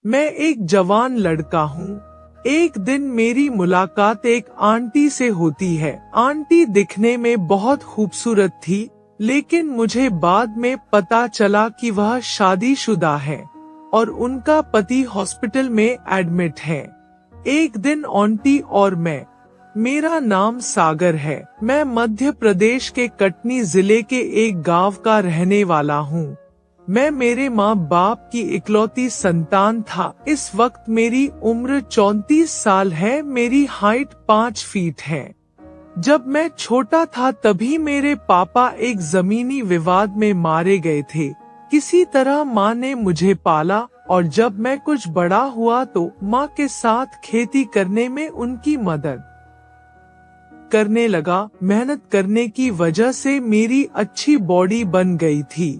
मैं एक जवान लड़का हूँ। एक दिन मेरी मुलाकात एक आंटी से होती है। आंटी दिखने में बहुत खूबसूरत थी, लेकिन मुझे बाद में पता चला कि वह शादीशुदा है और उनका पति हॉस्पिटल में एडमिट है। एक दिन आंटी और मैं, मेरा नाम सागर है। मैं मध्य प्रदेश के कटनी जिले के एक गांव का रहने वाला हूँ। मैं मेरे माँ बाप की इकलौती संतान था। इस वक्त मेरी उम्र 34 साल है। मेरी हाइट 5 फीट है। जब मैं छोटा था तभी मेरे पापा एक जमीनी विवाद में मारे गए थे। किसी तरह माँ ने मुझे पाला और जब मैं कुछ बड़ा हुआ तो माँ के साथ खेती करने में उनकी मदद करने लगा। मेहनत करने की वजह से मेरी अच्छी बॉडी बन गई थी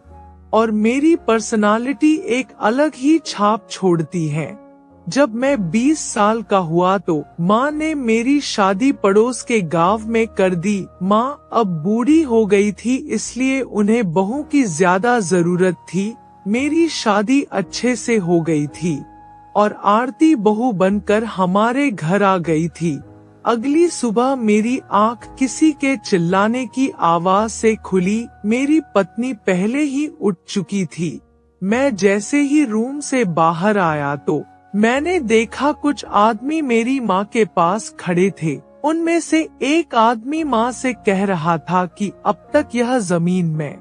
और मेरी पर्सनालिटी एक अलग ही छाप छोड़ती है। जब मैं 20 साल का हुआ तो माँ ने मेरी शादी पड़ोस के गांव में कर दी। माँ अब बूढ़ी हो गई थी, इसलिए उन्हें बहू की ज्यादा जरूरत थी। मेरी शादी अच्छे से हो गई थी और आरती बहू बनकर हमारे घर आ गई थी। अगली सुबह मेरी आंख किसी के चिल्लाने की आवाज से खुली। मेरी पत्नी पहले ही उठ चुकी थी। मैं जैसे ही रूम से बाहर आया तो मैंने देखा कुछ आदमी मेरी माँ के पास खड़े थे। उनमें से एक आदमी माँ से कह रहा था कि अब तक यह जमीन मैं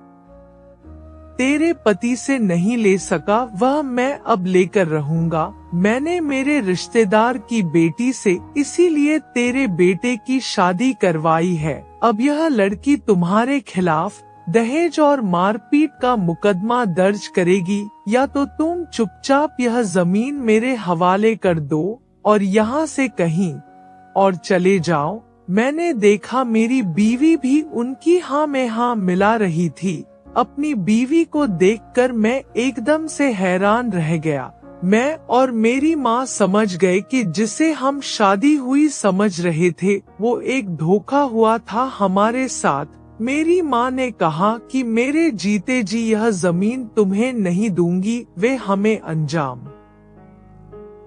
तेरे पति से नहीं ले सका, वह मैं अब लेकर रहूंगा। मैंने मेरे रिश्तेदार की बेटी से इसीलिए तेरे बेटे की शादी करवाई है। अब यह लड़की तुम्हारे खिलाफ दहेज और मारपीट का मुकदमा दर्ज करेगी, या तो तुम चुपचाप यह जमीन मेरे हवाले कर दो और यहाँ से कहीं और चले जाओ। मैंने देखा मेरी बीवी भी उनकी हाँ में हाँ मिला रही थी। अपनी बीवी को देखकर मैं एकदम से हैरान रह गया। मैं और मेरी माँ समझ गए कि जिसे हम शादी हुई समझ रहे थे वो एक धोखा हुआ था हमारे साथ। मेरी माँ ने कहा कि मेरे जीते जी यह जमीन तुम्हें नहीं दूंगी। वे हमें अंजाम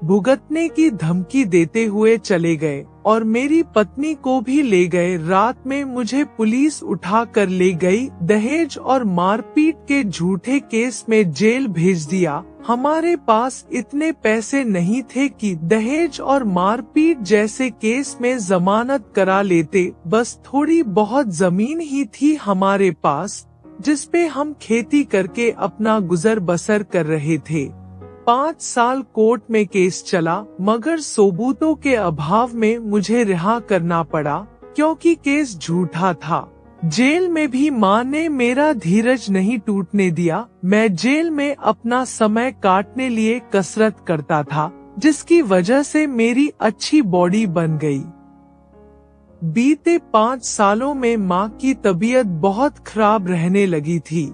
भुगतने की धमकी देते हुए चले गए और मेरी पत्नी को भी ले गए। रात में मुझे पुलिस उठा कर ले गई। दहेज और मारपीट के झूठे केस में जेल भेज दिया। हमारे पास इतने पैसे नहीं थे कि दहेज और मारपीट जैसे केस में जमानत करा लेते। बस थोड़ी बहुत जमीन ही थी हमारे पास, जिसपे हम खेती करके अपना गुजर बसर कर रहे थे। 5 साल कोर्ट में केस चला, मगर सबूतों के अभाव में मुझे रिहा करना पड़ा क्योंकि केस झूठा था। जेल में भी माँ ने मेरा धीरज नहीं टूटने दिया। मैं जेल में अपना समय काटने लिए कसरत करता था, जिसकी वजह से मेरी अच्छी बॉडी बन गई। बीते 5 सालों में माँ की तबीयत बहुत खराब रहने लगी थी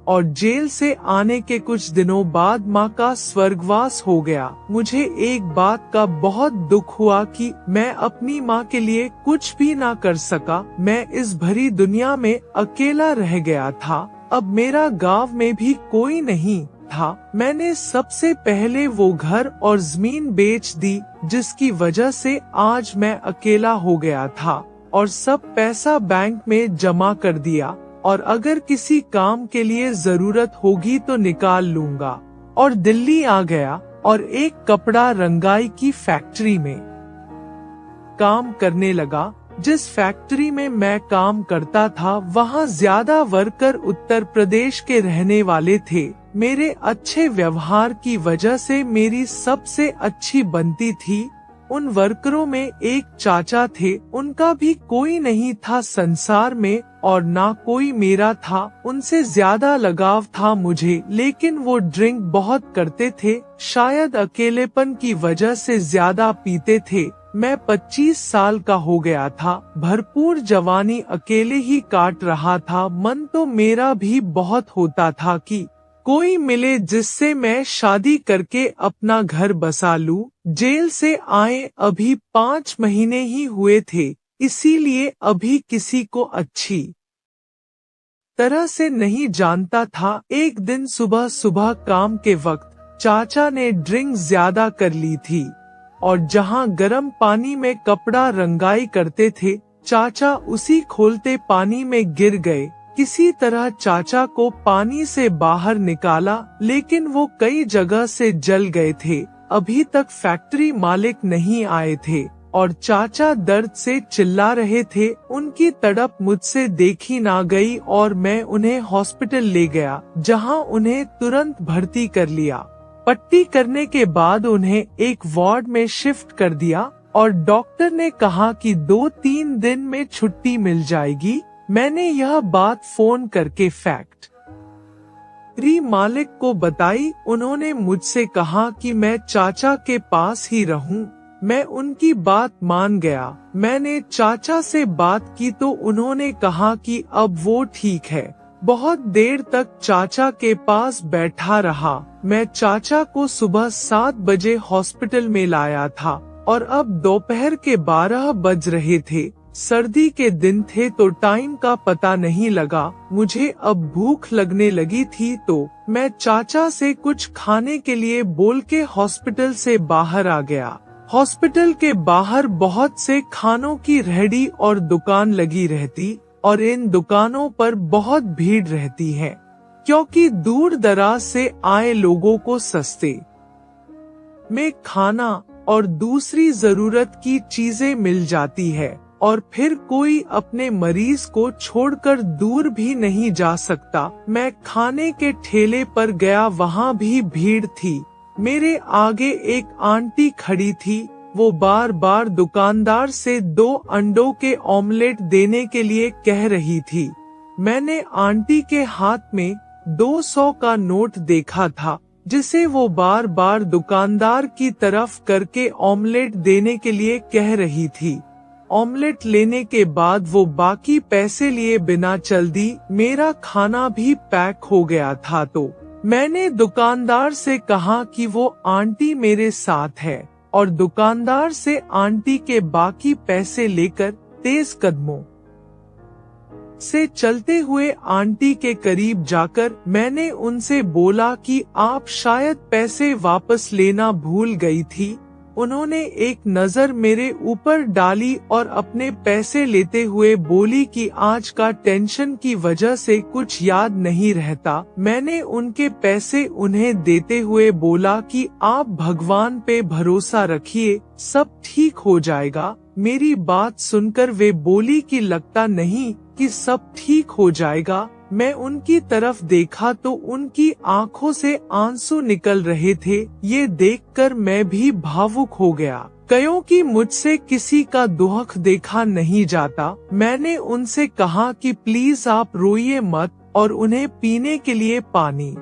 और जेल से आने के कुछ दिनों बाद माँ का स्वर्गवास हो गया। मुझे एक बात का बहुत दुख हुआ कि मैं अपनी माँ के लिए कुछ भी ना कर सका। मैं इस भरी दुनिया में अकेला रह गया था। अब मेरा गांव में भी कोई नहीं था। मैंने सबसे पहले वो घर और जमीन बेच दी, जिसकी वजह से आज मैं अकेला हो गया था और सब पैसा बैंक में जमा कर दिया और अगर किसी काम के लिए जरूरत होगी तो निकाल लूंगा। और दिल्ली आ गया और एक कपड़ा रंगाई की फैक्ट्री में काम करने लगा। जिस फैक्ट्री में मैं काम करता था वहाँ ज्यादा वर्कर उत्तर प्रदेश के रहने वाले थे। मेरे अच्छे व्यवहार की वजह से मेरी सबसे अच्छी बनती थी। उन वर्करों में एक चाचा थे, उनका भी कोई नहीं था संसार में और ना कोई मेरा था। उनसे ज्यादा लगाव था मुझे, लेकिन वो ड्रिंक बहुत करते थे। शायद अकेलेपन की वजह से ज्यादा पीते थे। मैं 25 साल का हो गया था। भरपूर जवानी अकेले ही काट रहा था। मन तो मेरा भी बहुत होता था कि कोई मिले जिससे मैं शादी करके अपना घर बसा लूं। जेल से आए अभी 5 महीने ही हुए थे, इसीलिए अभी किसी को अच्छी तरह से नहीं जानता था। एक दिन सुबह सुबह काम के वक्त चाचा ने ड्रिंक ज्यादा कर ली थी और जहां गर्म पानी में कपड़ा रंगाई करते थे, चाचा उसी खोलते पानी में गिर गए। किसी तरह चाचा को पानी से बाहर निकाला, लेकिन वो कई जगह से जल गए थे। अभी तक फैक्ट्री मालिक नहीं आए थे और चाचा दर्द से चिल्ला रहे थे। उनकी तड़प मुझसे देखी ना गई और मैं उन्हें हॉस्पिटल ले गया, जहां उन्हें तुरंत भर्ती कर लिया। पट्टी करने के बाद उन्हें एक वार्ड में शिफ्ट कर दिया और डॉक्टर ने कहा कि 2-3 दिन में छुट्टी मिल जाएगी। मैंने यह बात फोन करके फैक्ट्री मालिक को बताई। उन्होंने मुझसे कहा कि मैं चाचा के पास ही रहूं। मैं उनकी बात मान गया। मैंने चाचा से बात की तो उन्होंने कहा कि अब वो ठीक है। बहुत देर तक चाचा के पास बैठा रहा। मैं चाचा को सुबह 7 बजे हॉस्पिटल में लाया था और अब दोपहर के 12 बज रहे थे। सर्दी के दिन थे तो टाइम का पता नहीं लगा। मुझे अब भूख लगने लगी थी तो मैं चाचा से कुछ खाने के लिए बोल के हॉस्पिटल से बाहर आ गया। हॉस्पिटल के बाहर बहुत से खानों की रेहड़ी और दुकान लगी रहती और इन दुकानों पर बहुत भीड़ रहती है, क्योंकि दूर दराज से आए लोगों को सस्ते में खाना और दूसरी जरूरत की चीजें मिल जाती है और फिर कोई अपने मरीज को छोड़कर दूर भी नहीं जा सकता। मैं खाने के ठेले पर गया, वहाँ भी भीड़ थी। मेरे आगे एक आंटी खड़ी थी। वो बार बार दुकानदार से 2 अंडों के ऑमलेट देने के लिए कह रही थी। मैंने आंटी के हाथ में 200 का नोट देखा था, जिसे वो बार बार दुकानदार की तरफ करके ऑमलेट देने के लिए कह रही थी। ऑमलेट लेने के बाद वो बाकी पैसे लिए बिना चल दी। मेरा खाना भी पैक हो गया था तो मैंने दुकानदार से कहा कि वो आंटी मेरे साथ है और दुकानदार से आंटी के बाकी पैसे लेकर तेज कदमों से चलते हुए आंटी के करीब जाकर मैंने उनसे बोला कि आप शायद पैसे वापस लेना भूल गई थी। उन्होंने एक नजर मेरे ऊपर डाली और अपने पैसे लेते हुए बोली कि आज का टेंशन की वजह से कुछ याद नहीं रहता। मैंने उनके पैसे उन्हें देते हुए बोला कि आप भगवान पे भरोसा रखिए, सब ठीक हो जाएगा। मेरी बात सुनकर वे बोली कि लगता नहीं कि सब ठीक हो जाएगा। मैं उनकी तरफ देखा तो उनकी आंखों से आंसू निकल रहे थे। ये देखकर मैं भी भावुक हो गया, क्योंकि मुझसे किसी का दुख देखा नहीं जाता। मैंने उनसे कहा कि प्लीज आप रोइए मत और उन्हें पीने के लिए पानी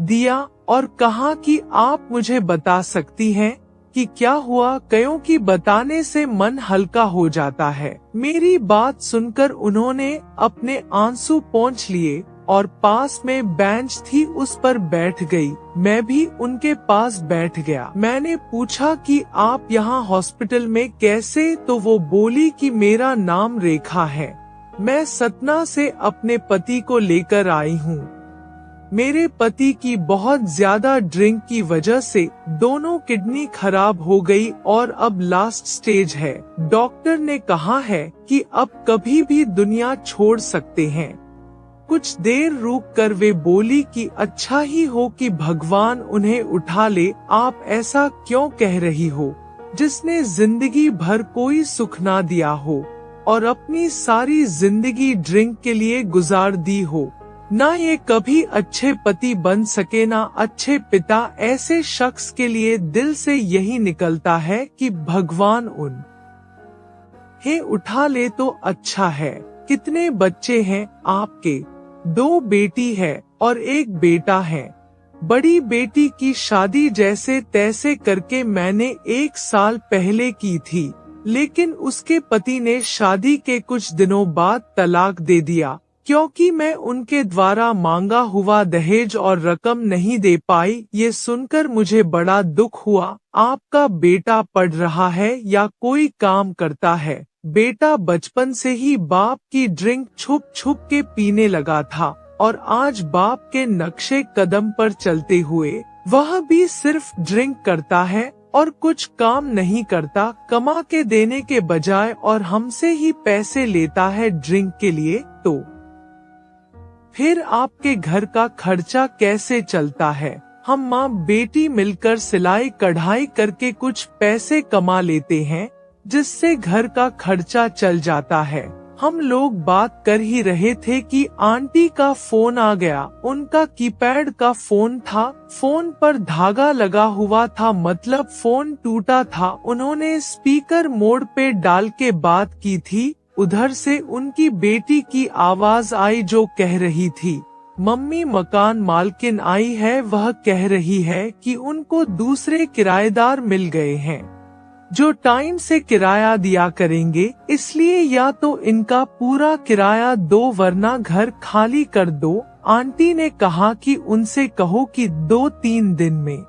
दिया और कहा कि आप मुझे बता सकती हैं कि क्या हुआ, क्योंकि बताने से मन हल्का हो जाता है। मेरी बात सुनकर उन्होंने अपने आंसू पोंछ लिए और पास में बेंच थी उस पर बैठ गई। मैं भी उनके पास बैठ गया। मैंने पूछा कि आप यहाँ हॉस्पिटल में कैसे, तो वो बोली कि मेरा नाम रेखा है, मैं सतना से अपने पति को लेकर आई हूँ। मेरे पति की बहुत ज्यादा ड्रिंक की वजह से दोनों किडनी खराब हो गई और अब लास्ट स्टेज है। डॉक्टर ने कहा है कि अब कभी भी दुनिया छोड़ सकते हैं। कुछ देर रुक कर वे बोली कि अच्छा ही हो कि भगवान उन्हें उठा ले। आप ऐसा क्यों कह रही हो, जिसने जिंदगी भर कोई सुख ना दिया हो और अपनी सारी जिंदगी ड्रिंक के लिए गुजार दी हो। ना ये कभी अच्छे पति बन सके, ना अच्छे पिता। ऐसे शख्स के लिए दिल से यही निकलता है कि भगवान उन्हें उठा ले तो अच्छा है। कितने बच्चे हैं आपके? 2 बेटी है और 1 बेटा है। बड़ी बेटी की शादी जैसे तैसे करके मैंने 1 साल पहले की थी, लेकिन उसके पति ने शादी के कुछ दिनों बाद तलाक दे दिया, क्योंकि मैं उनके द्वारा मांगा हुआ दहेज और रकम नहीं दे पाई। ये सुनकर मुझे बड़ा दुख हुआ। आपका बेटा पढ़ रहा है या कोई काम करता है? बेटा बचपन से ही बाप की ड्रिंक छुप छुप के पीने लगा था और आज बाप के नक्शे कदम पर चलते हुए वह भी सिर्फ ड्रिंक करता है और कुछ काम नहीं करता, कमा के देने के बजाय, और हमसे ही पैसे लेता है ड्रिंक के लिए। तो फिर आपके घर का खर्चा कैसे चलता है? हम माँ बेटी मिलकर सिलाई कढ़ाई करके कुछ पैसे कमा लेते हैं, जिससे घर का खर्चा चल जाता है। हम लोग बात कर ही रहे थे कि आंटी का फोन आ गया। उनका कीपैड का फोन था, फोन पर धागा लगा हुआ था, मतलब फोन टूटा था। उन्होंने स्पीकर मोड पे डाल के बात की थी। उधर से उनकी बेटी की आवाज आई जो कह रही थी, मम्मी मकान मालकिन आई है, वह कह रही है कि उनको दूसरे किराएदार मिल गए हैं जो टाइम से किराया दिया करेंगे, इसलिए या तो इनका पूरा किराया दो वरना घर खाली कर दो। आंटी ने कहा कि उनसे कहो कि 2-3 दिन में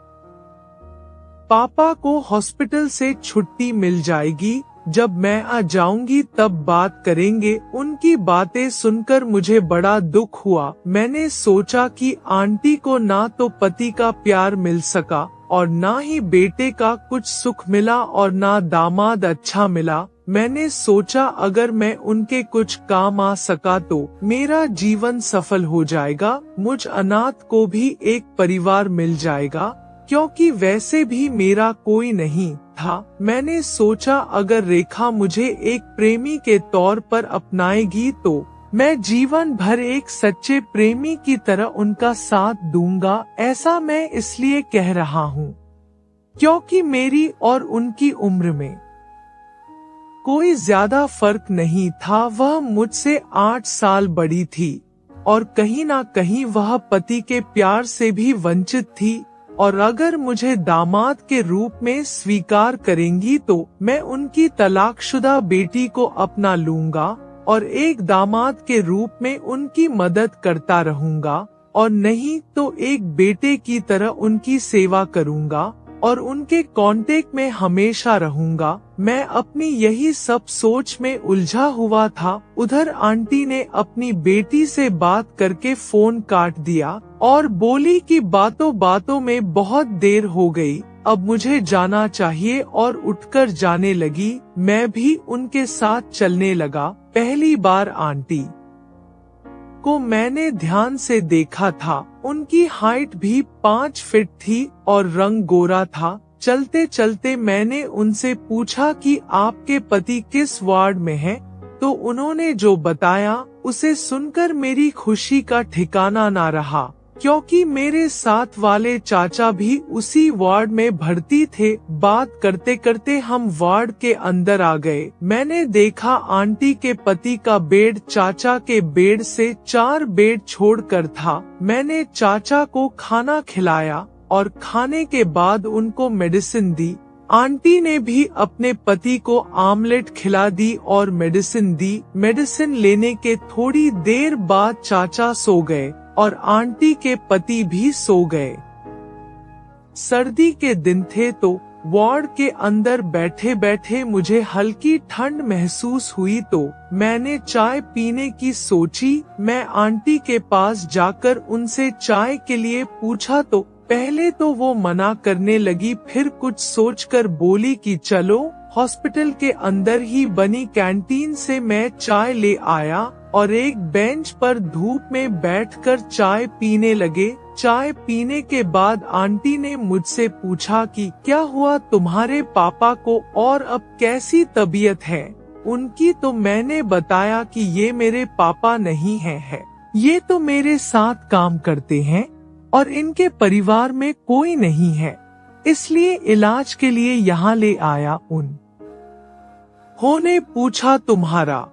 पापा को हॉस्पिटल से छुट्टी मिल जाएगी, जब मैं आ जाऊंगी तब बात करेंगे। उनकी बातें सुनकर मुझे बड़ा दुख हुआ। मैंने सोचा कि आंटी को ना तो पति का प्यार मिल सका और ना ही बेटे का कुछ सुख मिला और ना दामाद अच्छा मिला। मैंने सोचा अगर मैं उनके कुछ काम आ सका तो मेरा जीवन सफल हो जाएगा, मुझ अनाथ को भी एक परिवार मिल जाएगा, क्योंकि वैसे भी मेरा कोई नहीं था। मैंने सोचा अगर रेखा मुझे एक प्रेमी के तौर पर अपनाएगी तो मैं जीवन भर एक सच्चे प्रेमी की तरह उनका साथ दूंगा। ऐसा मैं इसलिए कह रहा हूँ क्योंकि मेरी और उनकी उम्र में कोई ज्यादा फर्क नहीं था। वह मुझसे 8 साल बड़ी थी और कहीं ना कहीं वह पति के प्यार से भी वंचित थी, और अगर मुझे दामाद के रूप में स्वीकार करेंगी तो मैं उनकी तलाकशुदा बेटी को अपना लूंगा और एक दामाद के रूप में उनकी मदद करता रहूंगा, और नहीं तो एक बेटे की तरह उनकी सेवा करूंगा और उनके कांटेक्ट में हमेशा रहूंगा। मैं अपनी यही सब सोच में उलझा हुआ था। उधर आंटी ने अपनी बेटी से बात करके फोन काट दिया और बोली कि बातों बातों में बहुत देर हो गई, अब मुझे जाना चाहिए, और उठकर जाने लगी। मैं भी उनके साथ चलने लगा। पहली बार आंटी को मैंने ध्यान से देखा था। उनकी हाइट भी 5 फीट थी और रंग गोरा था। चलते चलते मैंने उनसे पूछा कि आपके पति किस वार्ड में हैं? तो उन्होंने जो बताया उसे सुनकर मेरी खुशी का ठिकाना ना रहा, क्योंकि मेरे साथ वाले चाचा भी उसी वार्ड में भर्ती थे। बात करते करते हम वार्ड के अंदर आ गए। मैंने देखा आंटी के पति का बेड चाचा के बेड से 4 बेड छोड़कर था। मैंने चाचा को खाना खिलाया और खाने के बाद उनको मेडिसिन दी। आंटी ने भी अपने पति को आमलेट खिला दी और मेडिसिन दी। मेडिसिन लेने के थोड़ी देर बाद चाचा सो गए और आंटी के पति भी सो गए। सर्दी के दिन थे तो वार्ड के अंदर बैठे बैठे मुझे हल्की ठंड महसूस हुई, तो मैंने चाय पीने की सोची। मैं आंटी के पास जाकर उनसे चाय के लिए पूछा तो पहले तो वो मना करने लगी, फिर कुछ सोचकर बोली कि चलो। हॉस्पिटल के अंदर ही बनी कैंटीन से मैं चाय ले आया और एक बेंच पर धूप में बैठकर चाय पीने लगे। चाय पीने के बाद आंटी ने मुझसे पूछा कि क्या हुआ तुम्हारे पापा को और अब कैसी तबीयत है उनकी? तो मैंने बताया कि ये मेरे पापा नहीं है, ये तो मेरे साथ काम करते हैं और इनके परिवार में कोई नहीं है, इसलिए इलाज के लिए यहाँ ले आया। उन्होंने पूछा तुम्हारा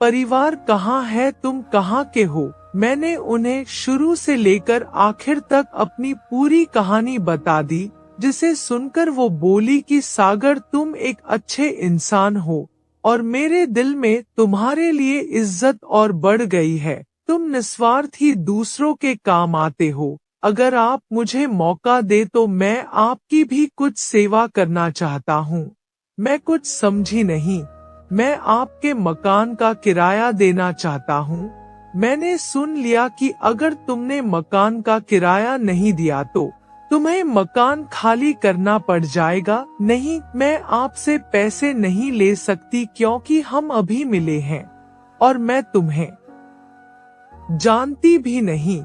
परिवार कहाँ है, तुम कहाँ के हो? मैंने उन्हें शुरू से लेकर आखिर तक अपनी पूरी कहानी बता दी, जिसे सुनकर वो बोली कि सागर तुम एक अच्छे इंसान हो और मेरे दिल में तुम्हारे लिए इज्जत और बढ़ गई है। तुम निस्वार्थी दूसरों के काम आते हो। अगर आप मुझे मौका दे तो मैं आपकी भी कुछ सेवा करना चाहता हूँ। मैं कुछ समझी नहीं। मैं आपके मकान का किराया देना चाहता हूँ। मैंने सुन लिया कि अगर तुमने मकान का किराया नहीं दिया तो तुम्हें मकान खाली करना पड़ जाएगा। नहीं, मैं आपसे पैसे नहीं ले सकती क्योंकि हम अभी मिले हैं और मैं तुम्हें जानती भी नहीं।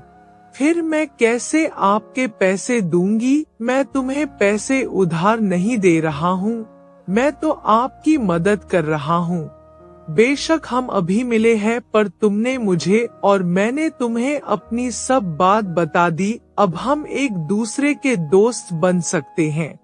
फिर मैं कैसे आपके पैसे दूंगी? मैं तुम्हें पैसे उधार नहीं दे रहा हूँ, मैं तो आपकी मदद कर रहा हूँ। बेशक हम अभी मिले हैं, पर तुमने मुझे और मैंने तुम्हें अपनी सब बात बता दी। अब हम एक दूसरे के दोस्त बन सकते हैं।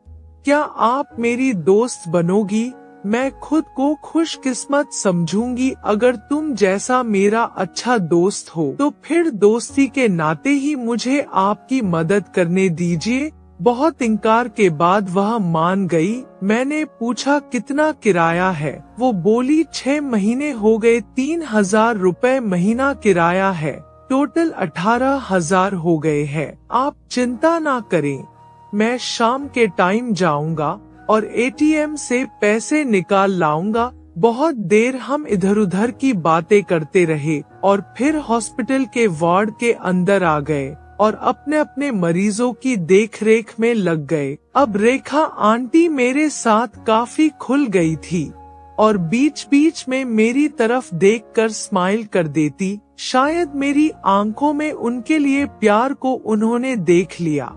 क्या आप मेरी दोस्त बनोगी? मैं खुद को खुशकिस्मत समझूंगी अगर तुम जैसा मेरा अच्छा दोस्त हो। तो फिर दोस्ती के नाते ही मुझे आपकी मदद करने दीजिए। बहुत इनकार के बाद वह मान गई। मैंने पूछा कितना किराया है? वो बोली 6 महीने हो गए, 3000 रुपए महीना किराया है, टोटल 18,000 हो गए हैं। आप चिंता ना करें, मैं शाम के टाइम जाऊंगा और एटीएम से पैसे निकाल लाऊंगा। बहुत देर हम इधर उधर की बातें करते रहे और फिर हॉस्पिटल के वार्ड के अंदर आ गए और अपने अपने मरीजों की देखरेख में लग गए। अब रेखा आंटी मेरे साथ काफी खुल गई थी और बीच बीच में मेरी तरफ देखकर स्माइल कर देती। शायद मेरी आंखों में उनके लिए प्यार को उन्होंने देख लिया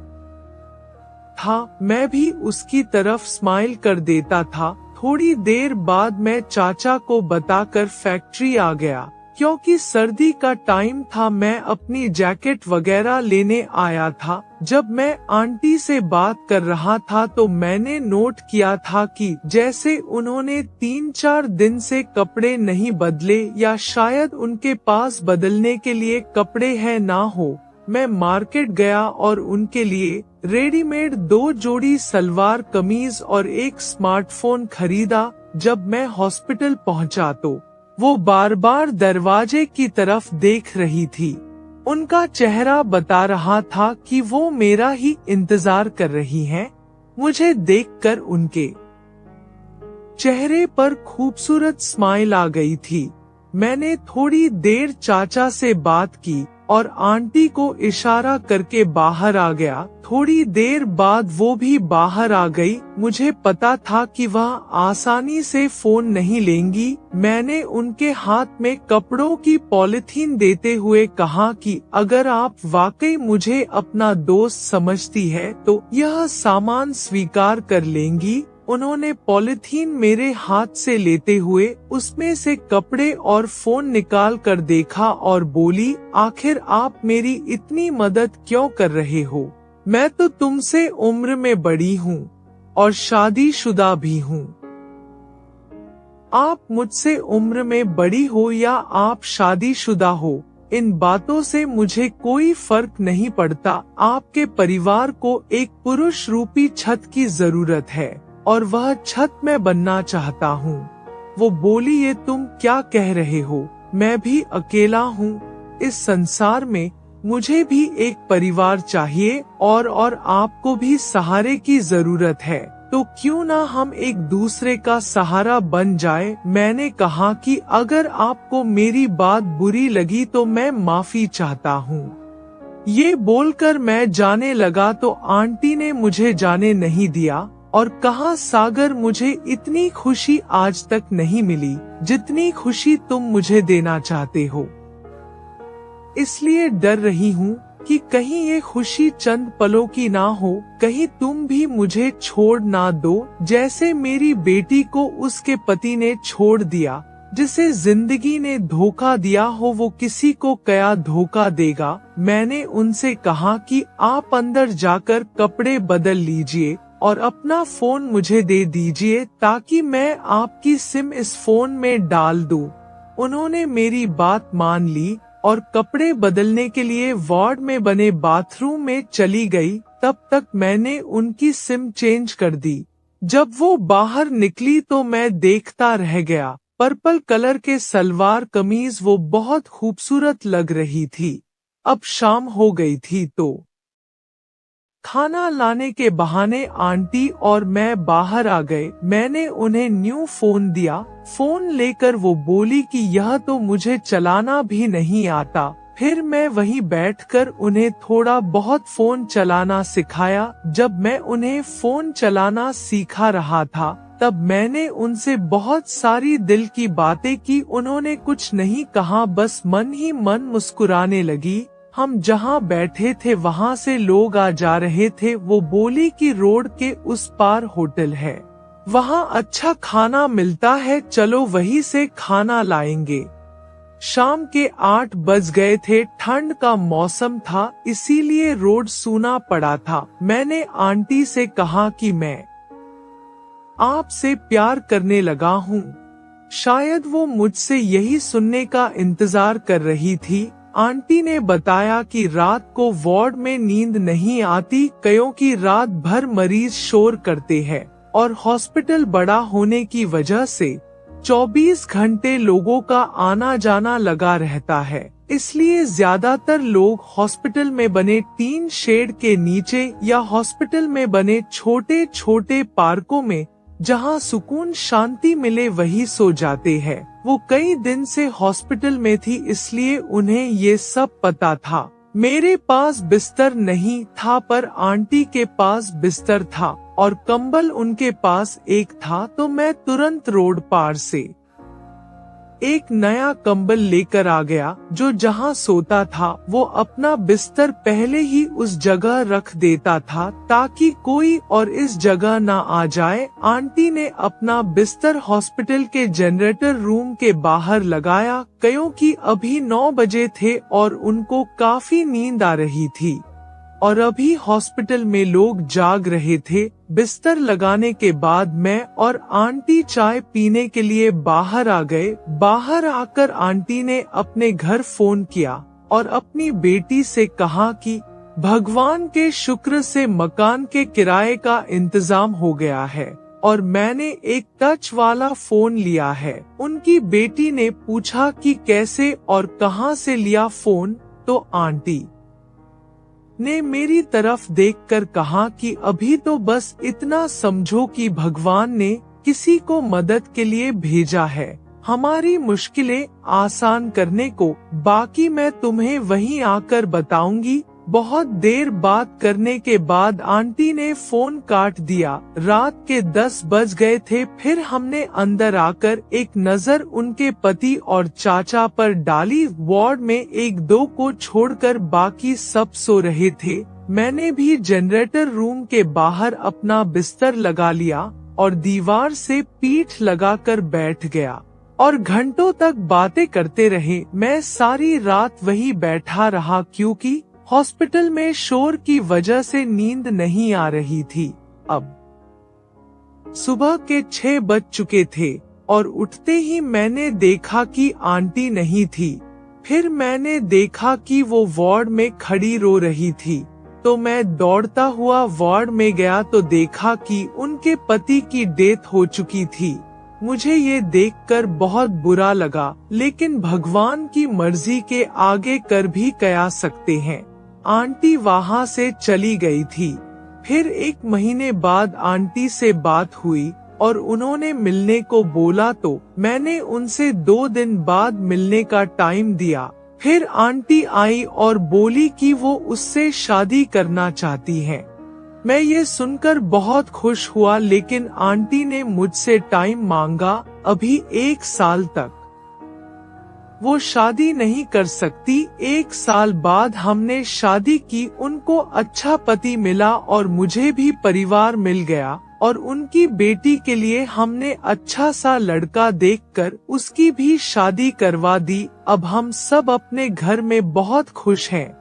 था। मैं भी उसकी तरफ स्माइल कर देता था। थोड़ी देर बाद मैं चाचा को बताकर फैक्ट्री आ गया क्योंकि सर्दी का टाइम था। मैं अपनी जैकेट वगैरह लेने आया था। जब मैं आंटी से बात कर रहा था तो मैंने नोट किया था कि जैसे उन्होंने 3-4 दिन से कपड़े नहीं बदले या शायद उनके पास बदलने के लिए कपड़े हैं ना हो। मैं मार्केट गया और उनके लिए रेडीमेड 2 जोड़ी सलवार कमीज और एक स्मार्टफोन खरीदा। जब मैं हॉस्पिटल पहुंचा तो वो बार बार दरवाजे की तरफ देख रही थी। उनका चेहरा बता रहा था कि वो मेरा ही इंतजार कर रही हैं। मुझे देखकर उनके चेहरे पर खूबसूरत स्माइल आ गई थी। मैंने थोड़ी देर चाचा से बात की और आंटी को इशारा करके बाहर आ गया। थोड़ी देर बाद वो भी बाहर आ गई। मुझे पता था कि वह आसानी से फोन नहीं लेंगी। मैंने उनके हाथ में कपड़ों की पॉलिथीन देते हुए कहा कि अगर आप वाकई मुझे अपना दोस्त समझती है तो यह सामान स्वीकार कर लेंगी। उन्होंने पॉलिथीन मेरे हाथ से लेते हुए उसमें से कपड़े और फोन निकाल कर देखा और बोली, आखिर आप मेरी इतनी मदद क्यों कर रहे हो? मैं तो तुमसे उम्र में बड़ी हूँ और शादीशुदा भी हूँ। आप मुझसे उम्र में बड़ी हो या आप शादीशुदा हो, इन बातों से मुझे कोई फर्क नहीं पड़ता। आपके परिवार को एक पुरुष रूपी छत की जरूरत है और वह छत मैं बनना चाहता हूँ। वो बोली, ये तुम क्या कह रहे हो? मैं भी अकेला हूँ इस संसार में, मुझे भी एक परिवार चाहिए और आपको भी सहारे की जरूरत है। तो क्यों ना हम एक दूसरे का सहारा बन जाए। मैंने कहा कि अगर आपको मेरी बात बुरी लगी तो मैं माफी चाहता हूँ। ये बोलकर मैं जाने लगा तो आंटी ने मुझे जाने नहीं दिया और कहा, सागर, मुझे इतनी खुशी आज तक नहीं मिली जितनी खुशी तुम मुझे देना चाहते हो। इसलिए डर रही हूँ कि कहीं ये खुशी चंद पलों की ना हो, कहीं तुम भी मुझे छोड़ ना दो जैसे मेरी बेटी को उसके पति ने छोड़ दिया। जिसे जिंदगी ने धोखा दिया हो वो किसी को क्या धोखा देगा। मैंने उनसे कहा कि आप अंदर जाकर कपड़े बदल लीजिए और अपना फोन मुझे दे दीजिए ताकि मैं आपकी सिम इस फोन में डाल दूं। उन्होंने मेरी बात मान ली और कपड़े बदलने के लिए वार्ड में बने बाथरूम में चली गई। तब तक मैंने उनकी सिम चेंज कर दी। जब वो बाहर निकली तो मैं देखता रह गया। पर्पल कलर के सलवार कमीज वो बहुत खूबसूरत लग रही थी। अब शाम हो गई थी तो खाना लाने के बहाने आंटी और मैं बाहर आ गए। मैंने उन्हें न्यू फोन दिया। फोन लेकर वो बोली कि यह तो मुझे चलाना भी नहीं आता। फिर मैं वहीं बैठकर उन्हें थोड़ा बहुत फोन चलाना सिखाया। जब मैं उन्हें फोन चलाना सिखा रहा था तब मैंने उनसे बहुत सारी दिल की बातें की। उन्होंने कुछ नहीं कहा, बस मन ही मन मुस्कुराने लगी। हम जहाँ बैठे थे वहाँ से लोग आ जा रहे थे। वो बोली कि रोड के उस पार होटल है, वहाँ अच्छा खाना मिलता है, चलो वहीं से खाना लाएंगे। शाम के 8 बज गए थे। ठंड का मौसम था, इसीलिए रोड सूना पड़ा था। मैंने आंटी से कहा कि मैं आपसे प्यार करने लगा हूँ। शायद वो मुझसे यही सुनने का इंतजार कर रही थी। आंटी ने बताया कि रात को वार्ड में नींद नहीं आती क्योंकि रात भर मरीज शोर करते हैं और हॉस्पिटल बड़ा होने की वजह से 24 घंटे लोगों का आना जाना लगा रहता है। इसलिए ज्यादातर लोग हॉस्पिटल में बने टीन शेड के नीचे या हॉस्पिटल में बने छोटे छोटे पार्कों में, जहां सुकून शांति मिले, वही सो जाते हैं। वो कई दिन से हॉस्पिटल में थी, इसलिए उन्हें ये सब पता था। मेरे पास बिस्तर नहीं था पर आंटी के पास बिस्तर था और कंबल उनके पास एक था, तो मैं तुरंत रोड पार से एक नया कंबल लेकर आ गया। जो जहां सोता था वो अपना बिस्तर पहले ही उस जगह रख देता था ताकि कोई और इस जगह ना आ जाए। आंटी ने अपना बिस्तर हॉस्पिटल के जनरेटर रूम के बाहर लगाया क्योंकि अभी 9 बजे थे और उनको काफी नींद आ रही थी और अभी हॉस्पिटल में लोग जाग रहे थे। बिस्तर लगाने के बाद मैं और आंटी चाय पीने के लिए बाहर आ गए। बाहर आकर आंटी ने अपने घर फोन किया और अपनी बेटी से कहा कि भगवान के शुक्र से मकान के किराए का इंतजाम हो गया है और मैंने एक टच वाला फोन लिया है। उनकी बेटी ने पूछा कि कैसे और कहां से लिया फोन, तो आंटी ने मेरी तरफ देखकर कहा कि अभी तो बस इतना समझो कि भगवान ने किसी को मदद के लिए भेजा है हमारी मुश्किलें आसान करने को। बाकी मैं तुम्हें वहीं आकर बताऊंगी। बहुत देर बात करने के बाद आंटी ने फोन काट दिया। रात के 10 बज गए थे। फिर हमने अंदर आकर एक नजर उनके पति और चाचा पर डाली। वार्ड में 1-2 को छोड़कर बाकी सब सो रहे थे। मैंने भी जनरेटर रूम के बाहर अपना बिस्तर लगा लिया और दीवार से पीठ लगाकर बैठ गया और घंटों तक बातें करते रहे। मैं सारी रात वही बैठा रहा क्योंकि हॉस्पिटल में शोर की वजह से नींद नहीं आ रही थी। अब सुबह के 6 बज चुके थे और उठते ही मैंने देखा कि आंटी नहीं थी। फिर मैंने देखा कि वो वार्ड में खड़ी रो रही थी, तो मैं दौड़ता हुआ वार्ड में गया तो देखा कि उनके पति की डेथ हो चुकी थी। मुझे ये देखकर बहुत बुरा लगा, लेकिन भगवान की मर्जी के आगे कर भी क्या सकते हैं। आंटी वहाँ से चली गई थी। फिर 1 महीने बाद आंटी से बात हुई और उन्होंने मिलने को बोला, तो मैंने उनसे 2 दिन बाद मिलने का टाइम दिया। फिर आंटी आई और बोली कि वो उससे शादी करना चाहती हैं। मैं ये सुनकर बहुत खुश हुआ, लेकिन आंटी ने मुझसे टाइम मांगा। अभी 1 साल तक वो शादी नहीं कर सकती। 1 साल बाद हमने शादी की। उनको अच्छा पति मिला और मुझे भी परिवार मिल गया और उनकी बेटी के लिए हमने अच्छा सा लड़का देखकर उसकी भी शादी करवा दी। अब हम सब अपने घर में बहुत खुश हैं।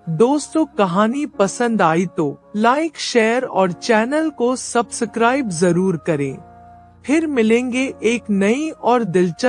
दोस्तों, कहानी पसंद आई तो लाइक, शेयर और चैनल को सब्सक्राइब जरूर करें। फिर मिलेंगे एक नई और दिलचस्प